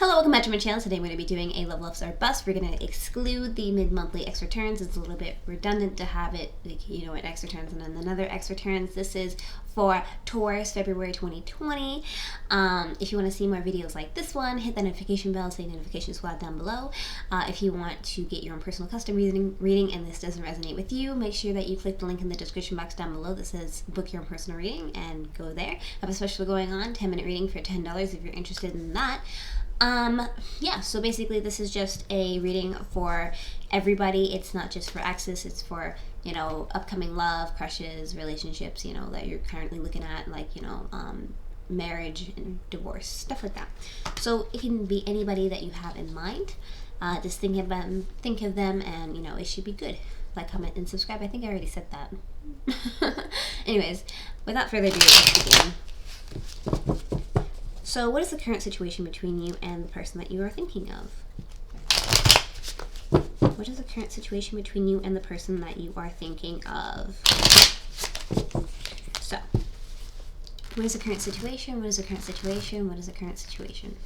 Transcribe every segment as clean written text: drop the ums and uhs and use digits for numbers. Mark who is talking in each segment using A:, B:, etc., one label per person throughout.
A: Hello, welcome back to my channel. Today I'm going to be doing a level up or bust. We're going to exclude the mid-monthly X returns. It's a little bit redundant to have it, like, you know, an X returns and then another X returns. This is for Taurus, February 2020. If you want to see more videos like this one, hit the notification bell, say notification squad down below. If you want to get your own personal custom reading and this doesn't resonate with you, make sure that you click the link in the description box down below that says book your own personal reading and go there. I have a special going on, 10-minute reading for $10 if you're interested in that. Yeah, so basically this is just a reading for everybody. It's not just for exes, it's for, you know, upcoming love, crushes, relationships, you know, that you're currently looking at, like, you know, marriage and divorce, stuff like that. So it can be anybody that you have in mind. Just think of them, and, you know, it should be good. Like, comment, and subscribe. I think I already said that. Anyways, without further ado, let's begin. So what is the current situation between you and the person that you are thinking of? What is the current situation between you and the person that you are thinking of? So, what is the current situation? What is the current situation? What is the current situation?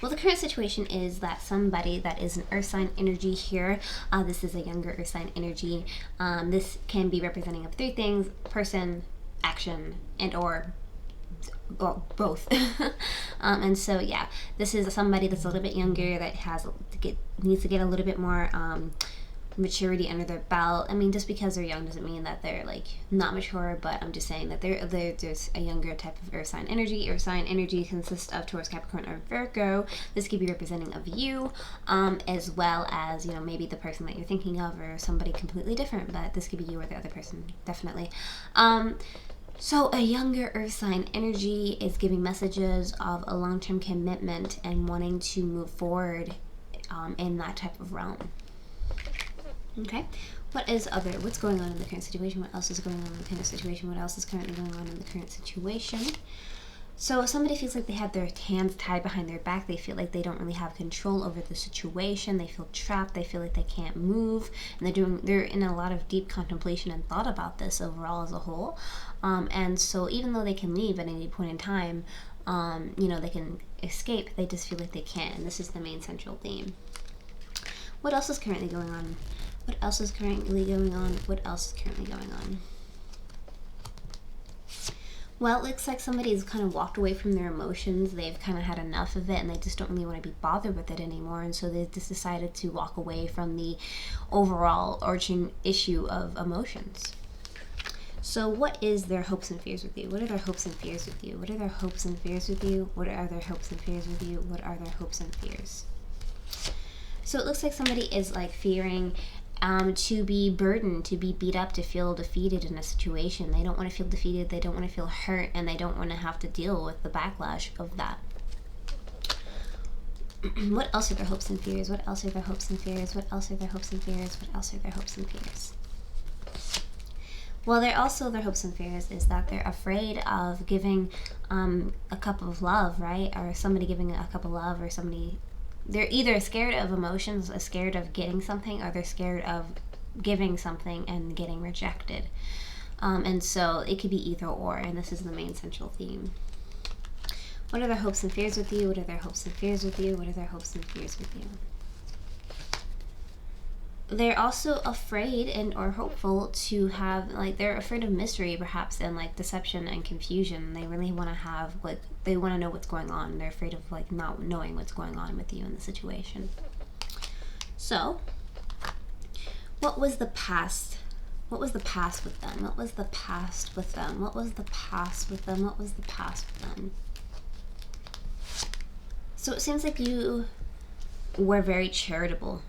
A: Well, the current situation is that somebody that is an earth sign energy here, this is a younger earth sign energy. This can be representing of three things: person, action, and or both. And so yeah, this is somebody that's a little bit younger that needs to get a little bit more maturity under their belt. I mean, just because they're young doesn't mean that they're like not mature, but I'm just saying that there's a younger type of earth sign energy. Earth sign energy consists of Taurus, Capricorn, or Virgo. This could be representing of you, as well as, you know, maybe the person that you're thinking of or somebody completely different, but this could be you or the other person, definitely. So a younger earth sign energy is giving messages of a long-term commitment and wanting to move forward in that type of realm. Okay, what's going on in the current situation? What else is going on in the current situation? What else is currently going on in the current situation? So somebody feels like they have their hands tied behind their back. They feel like they don't really have control over the situation. They feel trapped. They feel like they can't move, and they're in a lot of deep contemplation and thought about this overall as a whole. And so even though they can leave at any point in time, you know, they can escape, they just feel like they can't. And this is the main central theme. What else is currently going on? What else is currently going on? What else is currently going on? Well, it looks like somebody's kind of walked away from their emotions. They've kind of had enough of it, and they just don't really want to be bothered with it anymore. And so they just decided to walk away from the overall overarching issue of emotions. So what is their hopes and fears with you? What are their hopes and fears with you? What are their hopes and fears with you? What are their hopes and fears with you? What are their hopes and fears? So it looks like somebody is like fearing to be burdened, to be beat up, to feel defeated in a situation. They don't want to feel defeated, they don't want to feel hurt, and they don't want to have to deal with the backlash of that. What else are their hopes and fears? What else are their hopes and fears? What else are their hopes and fears? What else are their hopes and fears? Well, their hopes and fears is that they're afraid of giving a cup of love, right? Or somebody giving a cup of love, or somebody... They're either scared of emotions, scared of getting something, or they're scared of giving something and getting rejected. And so it could be either or, and this is the main central theme. What are their hopes and fears with you? What are their hopes and fears with you? What are their hopes and fears with you? They're also afraid and or hopeful to have, like, they're afraid of mystery perhaps, and like deception and confusion. They really want to have, like, they want to know what's going on. They're afraid of like not knowing what's going on with you in the situation. So what was the past? What was the past with them? What was the past with them? What was the past with them? What was the past with them? So it seems like you were very charitable.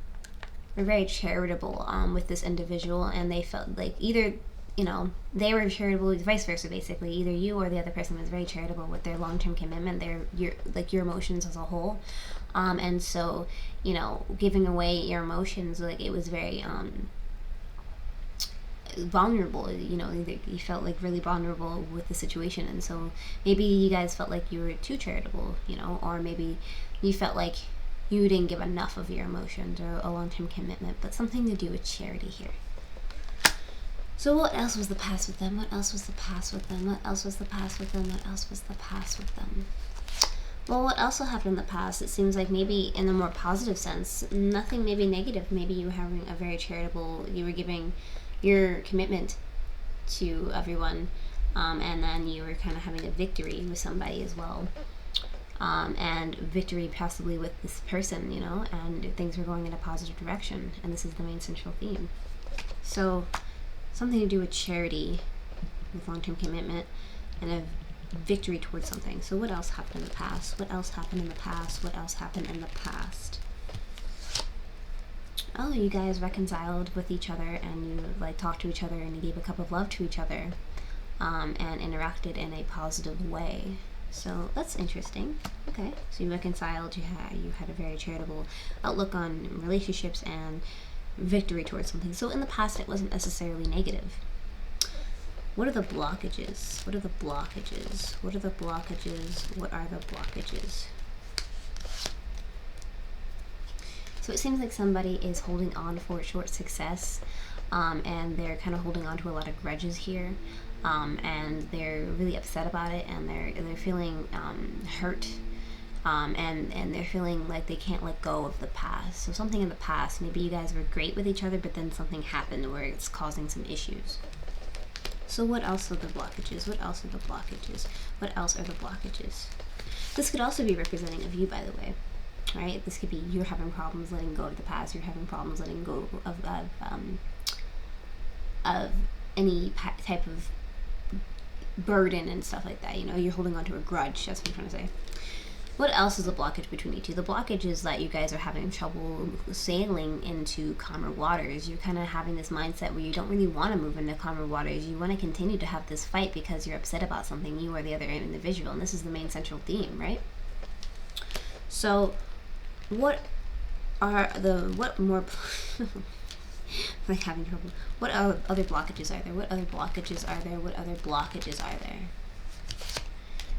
A: Were very charitable with this individual, and they felt like either, you know, they were charitable, vice versa, basically. Either you or the other person was very charitable with their long-term commitment, your emotions as a whole. And so, you know, giving away your emotions, like, it was very vulnerable. You know, you felt like really vulnerable with the situation, and so maybe you guys felt like you were too charitable, you know, or maybe you felt like you didn't give enough of your emotions or a long-term commitment, but something to do with charity here. So what else was the past with them? What else was the past with them? What else was the past with them? What else was the past with them? Well, what also happened in the past, it seems like maybe in a more positive sense, nothing maybe negative. Maybe you were having a very charitable, you were giving your commitment to everyone, and then you were kind of having a victory with somebody as well. And victory possibly with this person, you know, and things were going in a positive direction. And this is the main central theme. So something to do with charity, with long-term commitment, and a victory towards something. So what else happened in the past? What else happened in the past? What else happened in the past? Oh, you guys reconciled with each other, and you like talked to each other, and you gave a cup of love to each other, and interacted in a positive way. So that's interesting. Okay, so you reconciled. You had a very charitable outlook on relationships and victory towards something. So in the past, it wasn't necessarily negative. What are the blockages? What are the blockages? What are the blockages? What are the blockages? So it seems like somebody is holding on for short success, and they're kind of holding on to a lot of grudges here, and they're really upset about it, and they're feeling hurt, and they're feeling like they can't let go of the past. So something in the past, maybe you guys were great with each other, but then something happened where it's causing some issues. So what else are the blockages? What else are the blockages? What else are the blockages? This could also be representing of you, by the way, right? This could be you're having problems letting go of the past. You're having problems letting go of any type of burden and stuff like that. You know, you're holding on to a grudge. That's what I'm trying to say. What else is the blockage between you two? The blockage is that you guys are having trouble sailing into calmer waters. You're kind of having this mindset where you don't really want to move into calmer waters. You want to continue to have this fight because you're upset about something, you or the other individual. And this is the main central theme, right? So what more like having trouble. What other blockages are there? What other blockages are there? What other blockages are there?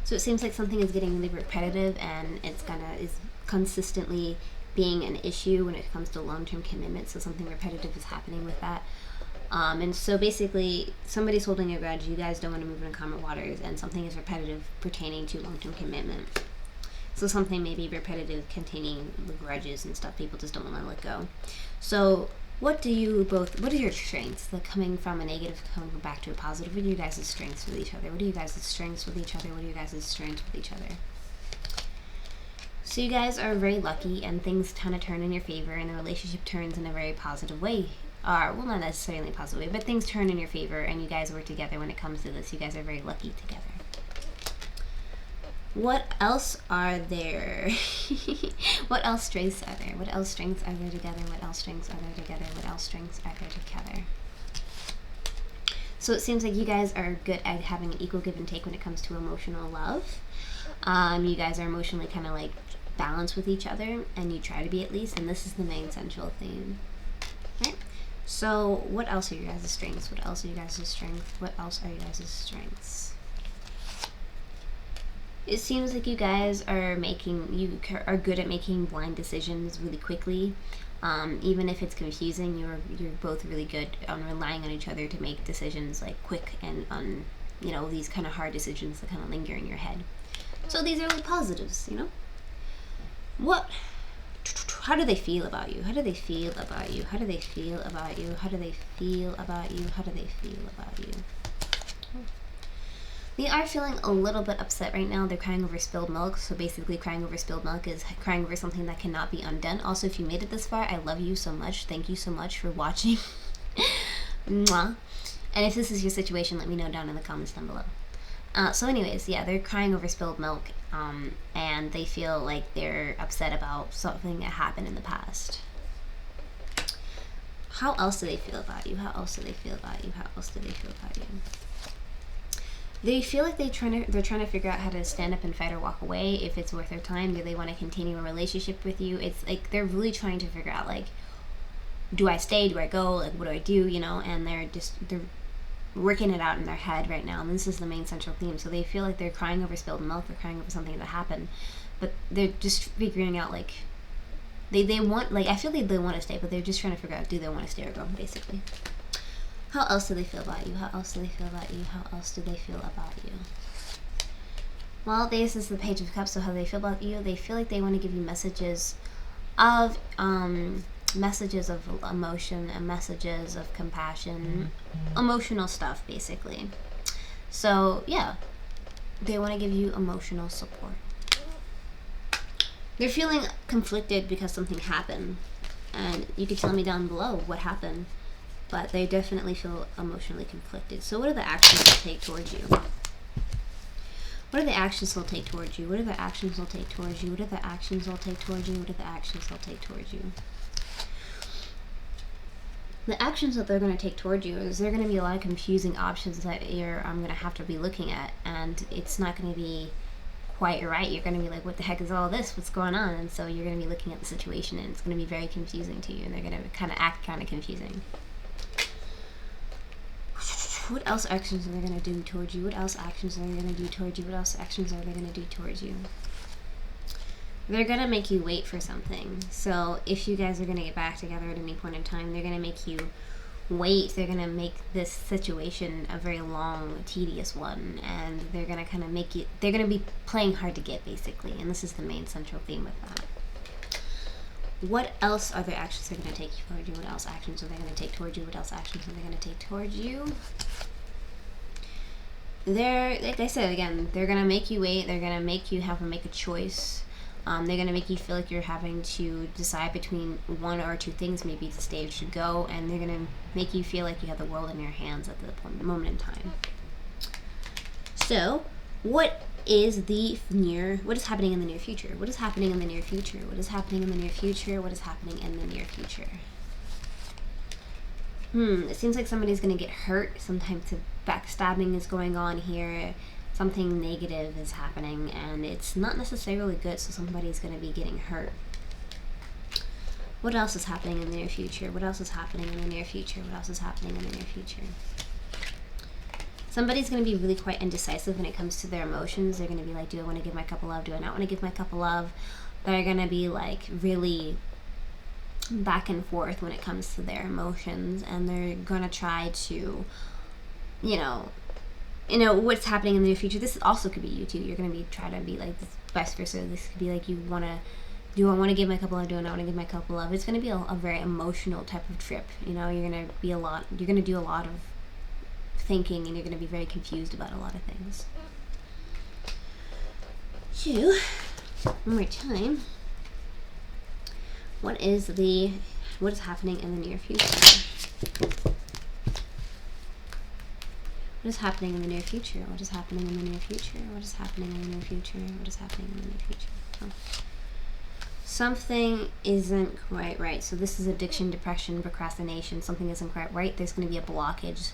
A: So it seems like something is getting really repetitive, and is consistently being an issue when it comes to long-term commitment. So something repetitive is happening with that. And so basically, somebody's holding a grudge. You guys don't want to move into calmer waters, and something is repetitive pertaining to long-term commitment. So something may be repetitive containing the grudges and stuff. People just don't want to let go. So what are your strengths? Like coming from a negative, coming back to a positive. What are you guys' strengths with each other? What are you guys' strengths with each other? What are you guys' strengths with each other? So you guys are very lucky, and things kind of turn in your favor, and the relationship turns in a very positive way. Well, not necessarily a positive way, but things turn in your favor, and you guys work together when it comes to this. You guys are very lucky together. What else are there? What else strengths are there? What else strengths are there together? What else strengths are there together? What else strengths are there together? So it seems like you guys are good at having an equal give and take when it comes to emotional love. You guys are emotionally kind of like balanced with each other, and you try to be at least, and this is the main central theme. Right? So what else are you guys' strengths? What else are you guys' strengths? What else are you guys' strengths? It seems like you guys are good at making blind decisions really quickly. Even if it's confusing, you're both really good on relying on each other to make decisions like quick and on, you know, these kind of hard decisions that kind of linger in your head. So these are really positives, you know. How do they feel about you? How do they feel about you? How do they feel about you? How do they feel about you? How do they feel about you? They are feeling a little bit upset right now. They're crying over spilled milk. So basically crying over spilled milk is crying over something that cannot be undone. Also, if you made it this far, I love you so much. Thank you so much for watching. Mwah. And if this is your situation, let me know down in the comments down below. So anyways, yeah, they're crying over spilled milk, and they feel like they're upset about something that happened in the past. How else do they feel about you? How else do they feel about you? How else do they feel about you? They feel like they're trying to figure out how to stand up and fight or walk away, if it's worth their time. Do they want to continue a relationship with you? It's like they're really trying to figure out, like, do I stay? Do I go? Like, what do I do? You know, and they're working it out in their head right now. And this is the main central theme. So they feel like they're crying over spilled milk. They're crying over something that happened, but they're just figuring out, like, they want, like, I feel like they want to stay, but they're just trying to figure out, do they want to stay or go, basically. How else do they feel about you? How else do they feel about you? How else do they feel about you? Well, this is the Page of Cups, so how they feel about you. They feel like they want to give you messages of emotion and messages of compassion, emotional stuff, basically. So, yeah, they want to give you emotional support. They're feeling conflicted because something happened, and you can tell me down below what happened, but they definitely feel emotionally conflicted. So what are the actions they'll take towards you? What are the actions they'll take towards you? What are the actions they'll take towards you? What are the actions they'll take towards you? What are the actions they'll take towards you? The actions that they're going to take towards you is there going to be a lot of confusing options that you're going to have to be looking at, and it's not going to be quite right. You're going to be like, what the heck is all this? What's going on? And so you're going to be looking at the situation, and it's going to be very confusing to you, and they're going to kind of act kind of confusing. What else actions are they going to do towards you? What else actions are they going to do towards you? What else actions are they going to do towards you? They're going to make you wait for something. So if you guys are going to get back together at any point in time, they're going to make you wait. They're going to make this situation a very long, tedious one. And they're going to kind of make it, they're going to be playing hard to get, basically. And this is the main central theme with that. What else are their actions they're going to take towards you? What else actions are they going to take towards you? What else actions are they going to take towards you? They're, like I said again, they're going to make you wait. They're going to make you have to make a choice. They're going to make you feel like you're having to decide between one or two things, maybe the stage should go, and they're going to make you feel like you have the world in your hands at the moment in time. So, what is happening in the near future? What is happening in the near future? What is happening in the near future? What is happening in the near future? It seems like somebody's going to get hurt. Some type of backstabbing is going on here. Something negative is happening, and it's not necessarily good, so somebody's going to be getting hurt. What else is happening in the near future? What else is happening in the near future? What else is happening in the near future? Somebody's going to be really quite indecisive when it comes to their emotions. They're going to be like, do I want to give my cup of love? Do I not want to give my cup of love? They're going to be like really back and forth when it comes to their emotions, and they're going to try to, you know, what's happening in the near future. This also could be you too. You're going to be trying to be like vice versa. This could be like, do I want to give my cup of love? Do I not want to give my cup of love? It's going to be a very emotional type of trip. You're going to do a lot of thinking, and you're going to be very confused about a lot of things. So, one more time. What is happening in the near future? What is happening in the near future? What is happening in the near future? What is happening in the near future? What is happening in the near future? Oh. Something isn't quite right. So this is addiction, depression, procrastination. Something isn't quite right. There's going to be a blockage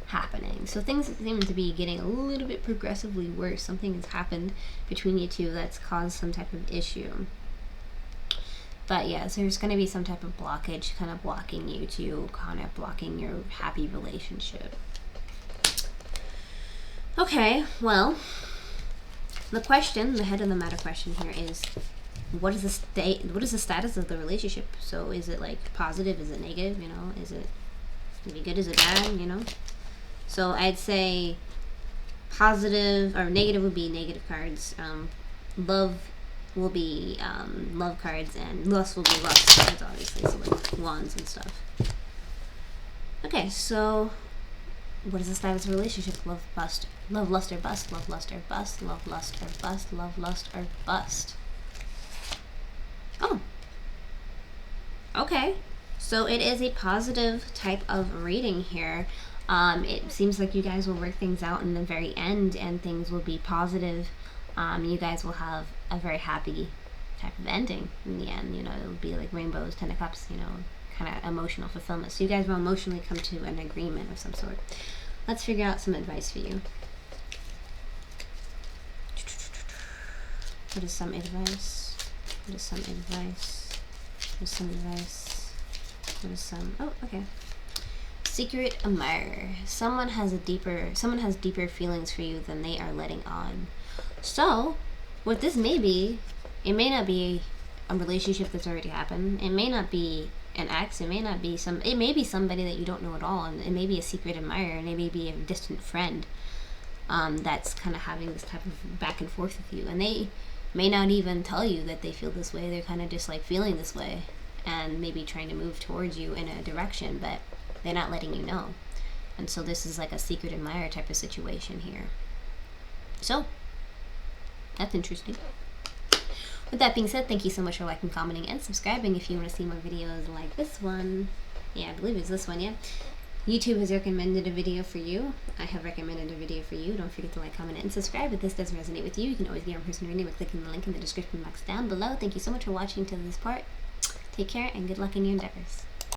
A: happening. So things seem to be getting a little bit progressively worse. Something has happened between you two that's caused some type of issue. But yeah, so there's going to be some type of blockage kind of blocking you two, kind of blocking your happy relationship. Okay, well, the head of the matter question here is, what is the status of the relationship? So is it like positive? Is it negative? Is it gonna be good? Is it bad? So I'd say positive or negative would be negative cards. Love will be love cards, and lust will be lust cards, obviously. So like wands and stuff. Okay, so what is the status of the relationship? Love, bust. Love, lust, or bust. Love, lust, or bust. Love, lust, or bust. Love, lust, or bust. Oh. Okay. So it is a positive type of reading here. It seems like you guys will work things out in the very end, and things will be positive. You guys will have a very happy type of ending in the end. It'll be like rainbows, 10 of cups, kind of emotional fulfillment. So you guys will emotionally come to an agreement of some sort. Let's figure out some advice for you. What is some advice? What is some advice? What is some advice? What is some... Oh, okay. Secret admirer. Someone has deeper feelings for you than they are letting on. So, what this may be, it may not be a relationship that's already happened. It may not be an ex. It may be somebody that you don't know at all, and it may be a secret admirer, and it may be a distant friend. that's kind of having this type of back and forth with you. And they may not even tell you that they feel this way. They're kind of just like feeling this way and maybe trying to move towards you in a direction, but they're not letting you know. And so this is like a secret admirer type of situation here. So that's interesting. With that being said, thank you so much for liking, commenting, and subscribing. If you want to see more videos like this one, yeah, I believe it's this one, yeah. YouTube has recommended a video for you. I have recommended a video for you. Don't forget to like, comment, and subscribe. If this does resonate with you, you can always get your personal reading by clicking the link in the description box down below. Thank you so much for watching to this part. Take care and good luck in your endeavors.